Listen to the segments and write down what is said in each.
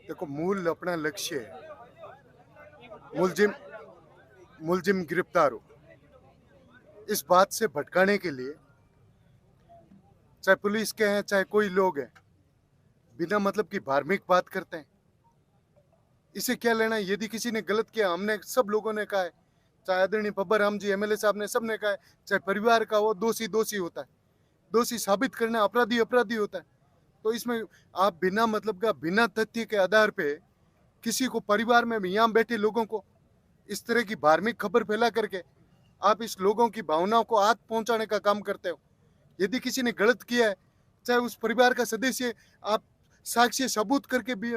देखो, मूल अपना लक्ष्य है मुलजिम मुलजिम गिरफ्तार हो। इस बात से भटकाने के लिए चाहे पुलिस के हैं चाहे कोई लोग हैं, बिना मतलब की धार्मिक बात करते हैं। इसे क्या लेना? यदि किसी ने गलत किया, हमने सब लोगों ने कहा है, चाहे आदरणीय बब्बर राम जी एमएलए साहब ने, सबने कहा है, चाहे परिवार का हो, दोषी दोषी होता है। दोषी साबित करना, अपराधी अपराधी होता है। तो इसमें आप बिना मतलब का, बिना तथ्य के आधार पे किसी को, परिवार में यहाँ बैठे लोगों को इस तरह की धार्मिक खबर फैला करके आप इस लोगों की भावनाओं को आग पहुंचाने का काम करते हो। यदि किसी ने गलत किया है, चाहे उस परिवार का सदस्य, आप साक्ष्य सबूत करके भी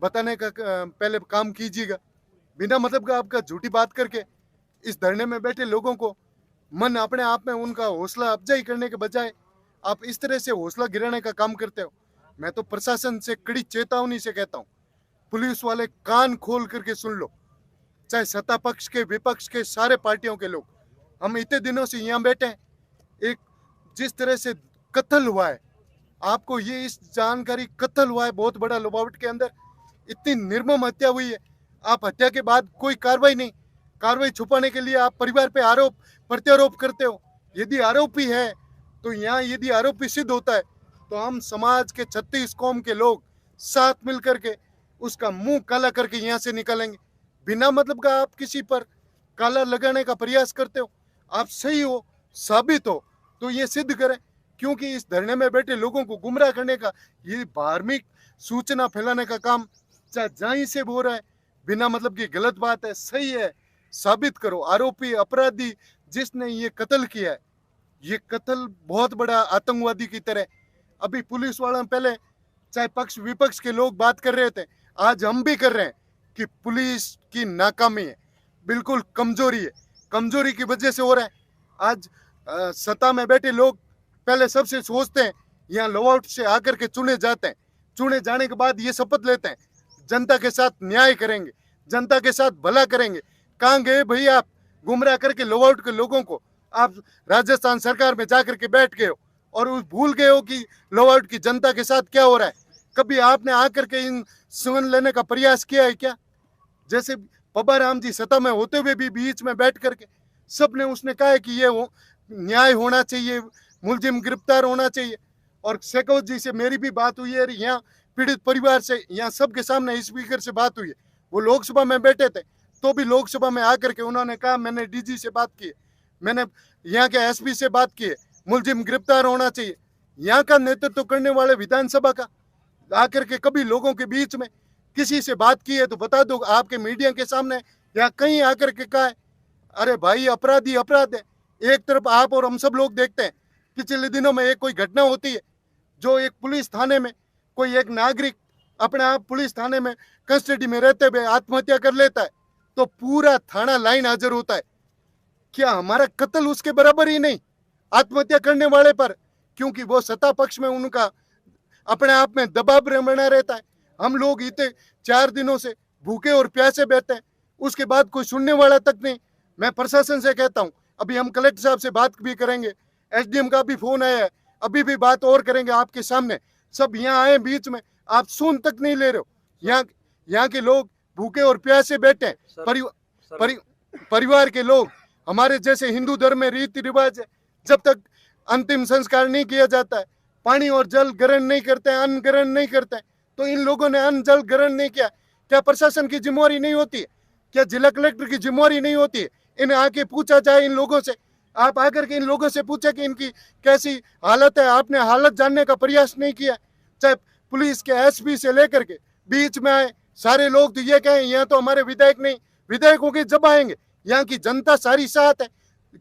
बताने का पहले काम कीजिएगा। बिना मतलब का आपका झूठी बात करके इस धरने में बैठे लोगों को मन अपने आप में उनका हौसला अफजाई करने के बजाय आप इस तरह से हौसला गिराने का काम करते हो। मैं तो प्रशासन से कड़ी चेतावनी से कहता हूँ, पुलिस वाले कान खोल करके सुन लो। चाहे सत्ता पक्ष के, विपक्ष के, सारे पार्टियों के लोग, हम इतने दिनों से यहाँ बैठे हैं। एक जिस तरह से कत्ल हुआ है, आपको ये इस जानकारी, कत्ल हुआ है बहुत बड़ा लोबावट के अंदर, इतनी निर्मम हत्या हुई है। आप हत्या के बाद कोई कार्रवाई नहीं, कार्रवाई छुपाने के लिए आप परिवार पे आरोप प्रत्यारोप करते हो। यदि आरोपी है तो यहाँ, यदि आरोपी सिद्ध होता है तो हम समाज के 36 कौम के लोग साथ मिलकर के उसका मुंह काला करके यहाँ से निकालेंगे। बिना मतलब का आप किसी पर काला लगाने का प्रयास करते हो। आप सही हो, साबित हो तो ये सिद्ध करें, क्योंकि इस धरने में बैठे लोगों को गुमराह करने का, ये धार्मिक सूचना फैलाने का काम चाहे जहीं से हो रहा है, बिना मतलब की गलत बात है, सही है, साबित करो। आरोपी, अपराधी जिसने ये कत्ल किया है, ये कत्ल बहुत बड़ा आतंकवादी की तरह। अभी पुलिस वालों, पहले चाहे पक्ष विपक्ष के लोग बात कर रहे थे, आज हम भी कर रहे हैं कि पुलिस की नाकामी है, बिल्कुल कमजोरी है, कमजोरी की वजह से हो रहा है। आज सत्ता में बैठे लोग पहले सबसे सोचते हैं, यहाँ लोआउट से आकर के चुने जाते हैं, चुने जाने के बाद ये शपथ लेते हैं जनता के साथ न्याय करेंगे, जनता के साथ भला करेंगे। कहाँ गए भाई आप? गुमराह करके लोआउट के लोगों को आप राजस्थान सरकार में जाकर के बैठ गए हो और भूल गए हो कि लोआउट की जनता के साथ क्या हो रहा है। कभी आपने आकर के इन सुन लेने का प्रयास किया है क्या? जैसे बब्बर राम जी सत्ता में होते हुए भी बीच में बैठ करके सबने उसने कहा है कि ये न्याय होना चाहिए, मुलजिम गिरफ्तार होना चाहिए। और शेखावत जी से मेरी भी बात हुई है, यहाँ पीड़ित परिवार से, यहाँ सबके सामने स्पीकर से बात हुई है। वो लोकसभा में बैठे थे तो भी लोकसभा में आकर के उन्होंने कहा, मैंने डीजी से बात की है, मैंने यहाँ के एसपी से बात की है, मुलजिम गिरफ्तार होना चाहिए। यहाँ का नेतृत्व करने वाले विधानसभा का आकर के कभी लोगों के बीच में किसी से बात की है तो बता दो, आपके मीडिया के सामने या कहीं आकर के कहा है? अरे भाई, अपराधी अपराध है। एक तरफ आप और हम सब लोग देखते हैं, पिछले दिनों में एक कोई घटना होती है जो एक पुलिस थाने में कोई एक नागरिक अपने आप पुलिस थाने में कस्टडी में रहते हुए आत्महत्या कर लेता है तो पूरा थाना लाइन हाजिर होता है। क्या हमारा कत्ल उसके बराबर ही नहीं आत्महत्या करने वाले पर? क्योंकि वो सत्ता पक्ष में उनका अपने आप में दबाव बना रहता है। हम लोग इतने 4 दिनों से भूखे और प्यासे बैठे हैं, उसके बाद कोई सुनने वाला तक नहीं। मैं प्रशासन से कहता हूं, अभी हम कलेक्टर साहब से बात भी करेंगे, एसडीएम का भी फोन आया है, अभी भी बात और करेंगे आपके सामने। सब यहाँ आए बीच में, आप सुन तक नहीं ले रहे हो। यहाँ के लोग भूखे और प्यासे बैठे हैं। परिवार के लोग, हमारे जैसे हिंदू धर्म में रीति रिवाज है, जब तक अंतिम संस्कार नहीं किया जाता है, पानी और जल ग्रहण नहीं करते हैं, अन्न ग्रहण नहीं करते हैं। तो इन लोगों ने अन्न जल ग्रहण नहीं किया, क्या प्रशासन की जिम्मेवारी नहीं होती है? क्या जिला कलेक्टर की जिम्मेवारी नहीं होती है? इन्हें आके पूछा जाए इन लोगों से, आप आकर के इन लोगों से पूछे कि इनकी कैसी हालत है। आपने हालत जानने का प्रयास नहीं किया। चाहे पुलिस के एसपी से लेकर के बीच में आए सारे लोग तो ये कहें यहाँ तो हमारे विधायक नहीं, विधायक होके जब आएंगे, यहाँ की जनता सारी साथ है।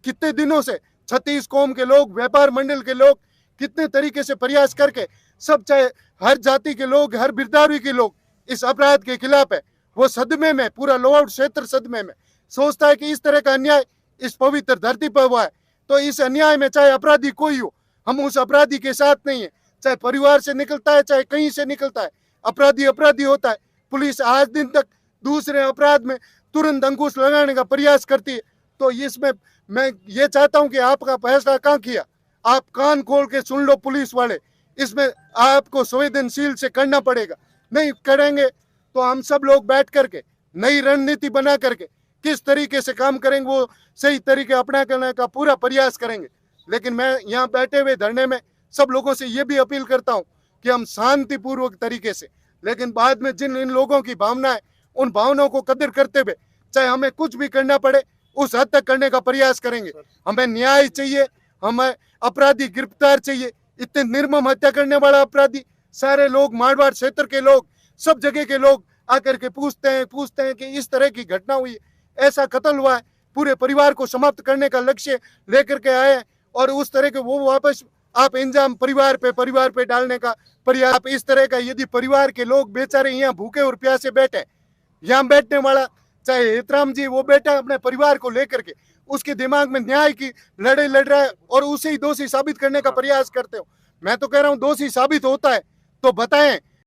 कितने दिनों से 36 कौम के लोग, व्यापार मंडल के लोग कितने तरीके से प्रयास करके, सब चाहे हर जाति के लोग, हर बिरदारी के लोग इस अपराध के खिलाफ है। वो सदमे में, पूरा लोआउट क्षेत्र सदमे में सोचता है कि इस तरह का अन्याय इस पवित्र धरती पर हुआ है तो इस अन्याय में चाहे अपराधी कोई हो, हम उस अपराधी के साथ नहीं है। चाहे परिवार से निकलता है, चाहे कहीं से निकलता है, अपराधी अपराधी होता है। पुलिस आज दिन तक दूसरे अपराध में तुरंत अंकुश लगाने का प्रयास करती है। तो इसमें मैं ये चाहता हूं कि आपका फैसला कहाँ किया, आप कान खोल के सुन लो पुलिस वाले। इसमें आपको संवेदनशील से करना पड़ेगा। नहीं करेंगे तो हम सब लोग बैठ करके नई रणनीति बना करके किस तरीके से काम करेंगे वो सही तरीके अपना करने का पूरा प्रयास करेंगे। लेकिन मैं यहाँ बैठे हुए धरने में सब लोगों से ये भी अपील करता हूँ कि हम शांतिपूर्वक तरीके से, लेकिन बाद में जिन इन लोगों की भावना है उन भावनाओं को कदर करते हुए चाहे हमें कुछ भी करना पड़े उस हद तक करने का प्रयास करेंगे। हमें न्याय चाहिए, हमें अपराधी गिरफ्तार चाहिए। इतने निर्मम हत्या करने वाला अपराधी सारे लोग मारवाड़ क्षेत्र के लोग सब जगह के लोग आकर के पूछते हैं कि इस तरह की घटना हुई, ऐसा कत्ल हुआ है, पूरे परिवार को समाप्त करने का लक्ष्य लेकर के आए और उस तरह के वो वापस आप इंजाम परिवार पे डालने का प्रयास। आप इस तरह का यदि परिवार के लोग बेचारे यहाँ भूखे और प्यासे बैठे, यहाँ बैठने वाला चाहे हेतराम जी वो बैठा अपने परिवार को लेकर के, उसके दिमाग में न्याय की लड़ाई लड़ रहा है और उसे ही दोषी साबित करने का प्रयास करते हो। मैं तो कह रहा हूँ दोषी साबित होता है तो बताएं